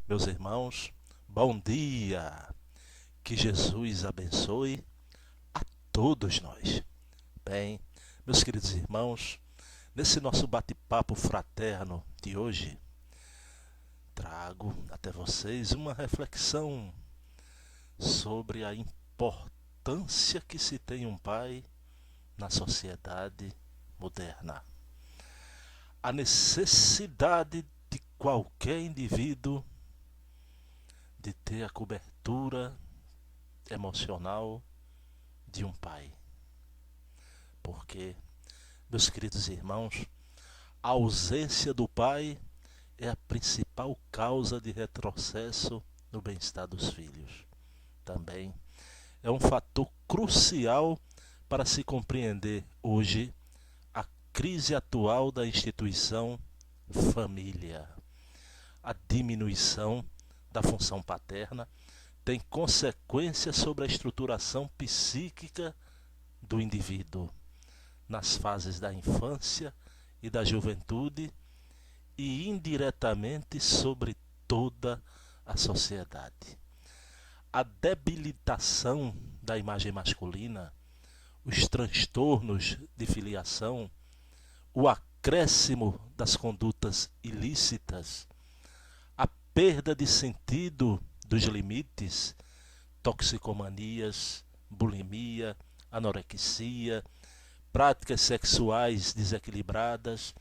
Meus irmãos, bom dia! Que Jesus abençoe a todos nós. Bem, meus queridos irmãos, nesse nosso bate-papo fraterno de hoje, trago até vocês uma reflexão sobre a importância que se tem um pai na sociedade moderna. A necessidade de qualquer indivíduo de ter a cobertura emocional de um pai. Porque, meus queridos irmãos, a ausência do pai é a principal causa de retrocesso no bem-estar dos filhos. Também é um fator crucial para se compreender hoje a crise atual da instituição família. A diminuição da função paterna tem consequências sobre a estruturação psíquica do indivíduo nas fases da infância e da juventude e indiretamente sobre toda a sociedade. A debilitação da imagem masculina, os transtornos de filiação, o acréscimo das condutas ilícitas, a perda de sentido dos limites, toxicomanias, bulimia, anorexia, práticas sexuais desequilibradas,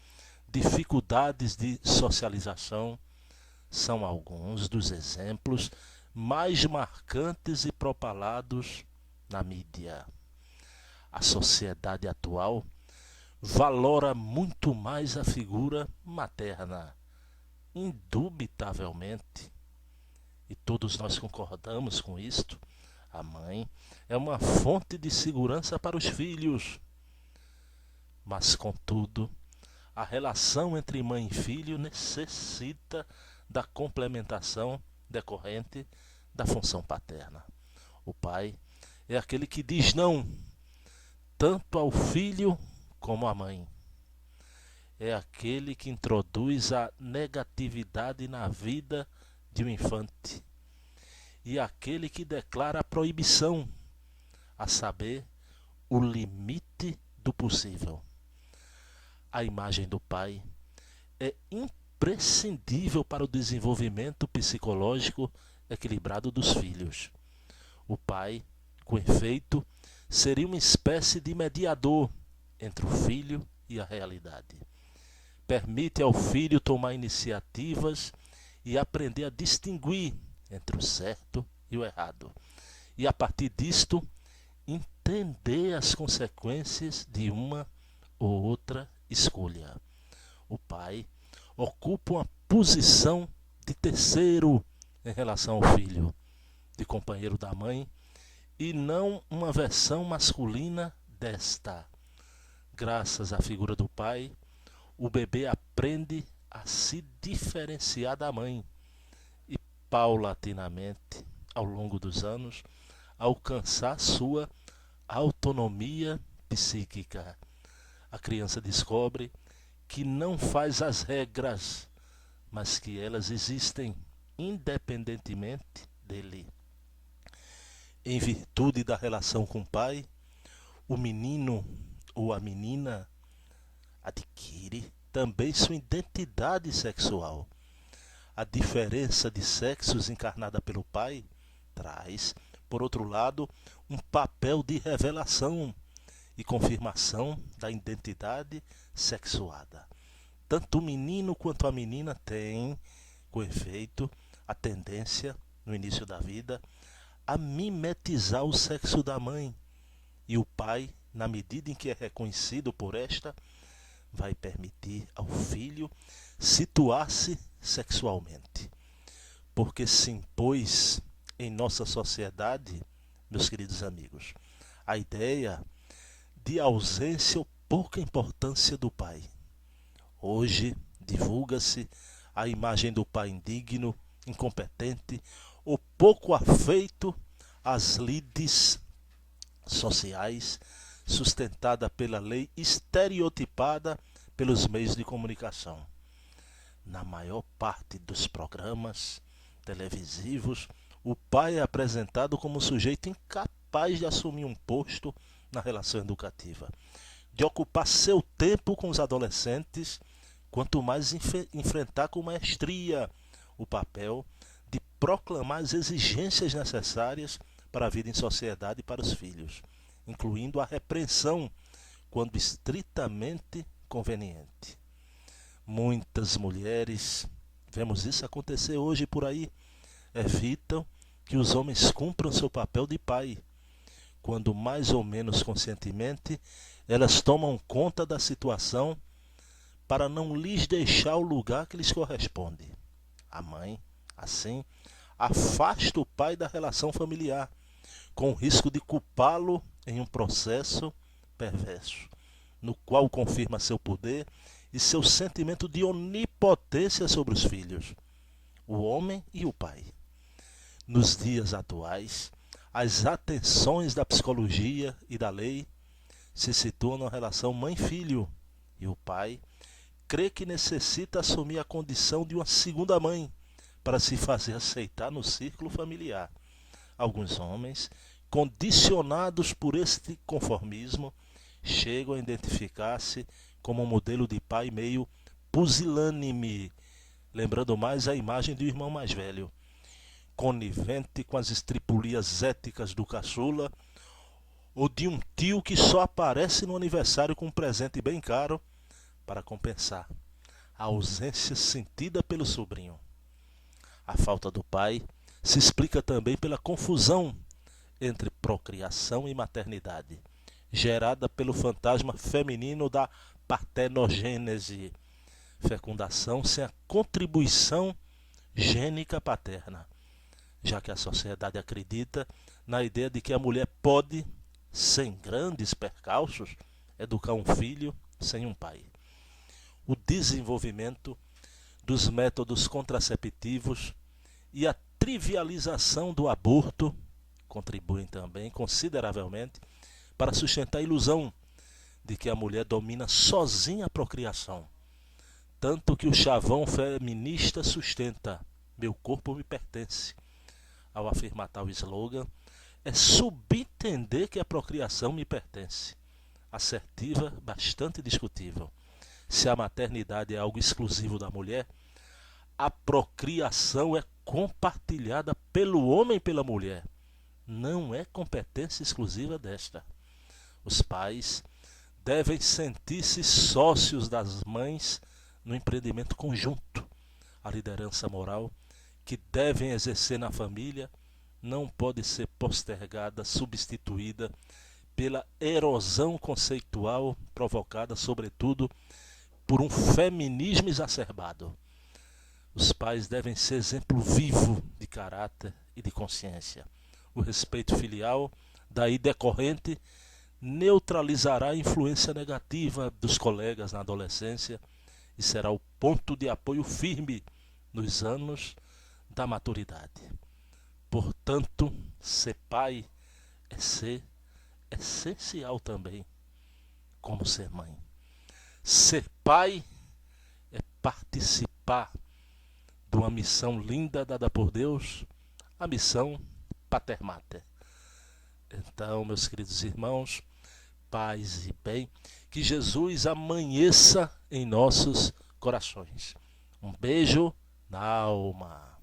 dificuldades de socialização, são alguns dos exemplos mais marcantes e propalados na mídia. A sociedade atual valora muito mais a figura materna, indubitavelmente, e todos nós concordamos com isto. A mãe é uma fonte de segurança para os filhos. Mas, contudo, a relação entre mãe e filho necessita da complementação decorrente da função paterna. O pai é aquele que diz não, tanto ao filho como à mãe. É aquele que introduz a negatividade na vida de um infante. E aquele que declara a proibição, a saber, o limite do possível. A imagem do pai é imprescindível para o desenvolvimento psicológico equilibrado dos filhos. O pai, com efeito, seria uma espécie de mediador entre o filho e a realidade. Permite ao filho tomar iniciativas e aprender a distinguir entre o certo e o errado. E a partir disto, entender as consequências de uma ou outra escolha. O pai ocupa uma posição de terceiro em relação ao filho, de companheiro da mãe, e não uma versão masculina desta. Graças à figura do pai, o bebê aprende a se diferenciar da mãe e, paulatinamente, ao longo dos anos, alcançar sua autonomia psíquica. A criança descobre que não faz as regras, mas que elas existem independentemente dele. Em virtude da relação com o pai, o menino ou a menina adquire também sua identidade sexual. A diferença de sexos encarnada pelo pai traz, por outro lado, um papel de revelação e confirmação da identidade sexuada. Tanto o menino quanto a menina têm, com efeito, a tendência, no início da vida, a mimetizar o sexo da mãe. E o pai, na medida em que é reconhecido por esta, vai permitir ao filho situar-se sexualmente. Porque se impôs em nossa sociedade, meus queridos amigos, a ideia de ausência ou pouca importância do pai. Hoje divulga-se a imagem do pai indigno, incompetente ou pouco afeito às lides sociais, sustentada pela lei estereotipada pelos meios de comunicação. Na maior parte dos programas, televisivos, o pai é apresentado como um sujeito incapaz de assumir um posto na relação educativa, de ocupar seu tempo com os adolescentes, quanto mais enfrentar com maestria o papel de proclamar as exigências necessárias para a vida em sociedade e para os filhos, incluindo a repreensão quando estritamente conveniente. Muitas mulheres, vemos isso acontecer hoje por aí, evitam que os homens cumpram seu papel de pai, quando mais ou menos conscientemente elas tomam conta da situação para não lhes deixar o lugar que lhes corresponde. A mãe, assim, afasta o pai da relação familiar, com o risco de culpá-lo em um processo perverso, no qual confirma seu poder e seu sentimento de onipotência sobre os filhos, o homem e o pai. Nos dias atuais, as atenções da psicologia e da lei se situam na relação mãe-filho, e o pai crê que necessita assumir a condição de uma segunda mãe para se fazer aceitar no círculo familiar. Alguns homens, condicionados por este conformismo, chegam a identificar-se como um modelo de pai meio pusilânime, lembrando mais a imagem do irmão mais velho, conivente com as estripulias éticas do caçula, ou de um tio que só aparece no aniversário com um presente bem caro para compensar a ausência sentida pelo sobrinho. A falta do pai se explica também pela confusão entre procriação e maternidade, gerada pelo fantasma feminino da partenogenese, fecundação sem a contribuição gênica paterna, já que a sociedade acredita na ideia de que a mulher pode, sem grandes percalços, educar um filho sem um pai. O desenvolvimento dos métodos contraceptivos e a trivialização do aborto contribuem também consideravelmente para sustentar a ilusão de que a mulher domina sozinha a procriação. Tanto que o chavão feminista sustenta "meu corpo me pertence". Ao afirmar tal slogan, é subentender que a procriação me pertence. Assertiva bastante discutível. Se a maternidade é algo exclusivo da mulher, a procriação é compartilhada pelo homem e pela mulher. Não é competência exclusiva desta. Os pais devem sentir-se sócios das mães no empreendimento conjunto. A liderança moral que devem exercer na família não pode ser postergada, substituída pela erosão conceitual provocada, sobretudo, por um feminismo exacerbado. Os pais devem ser exemplo vivo de caráter e de consciência. O respeito filial, daí decorrente, neutralizará a influência negativa dos colegas na adolescência e será o ponto de apoio firme nos anos da maturidade. Portanto, ser pai é ser essencial também, como ser mãe. Ser pai é participar de uma missão linda dada por Deus, a missão Pater Mater. Então, meus queridos irmãos, paz e bem, que Jesus amanheça em nossos corações. Um beijo na alma.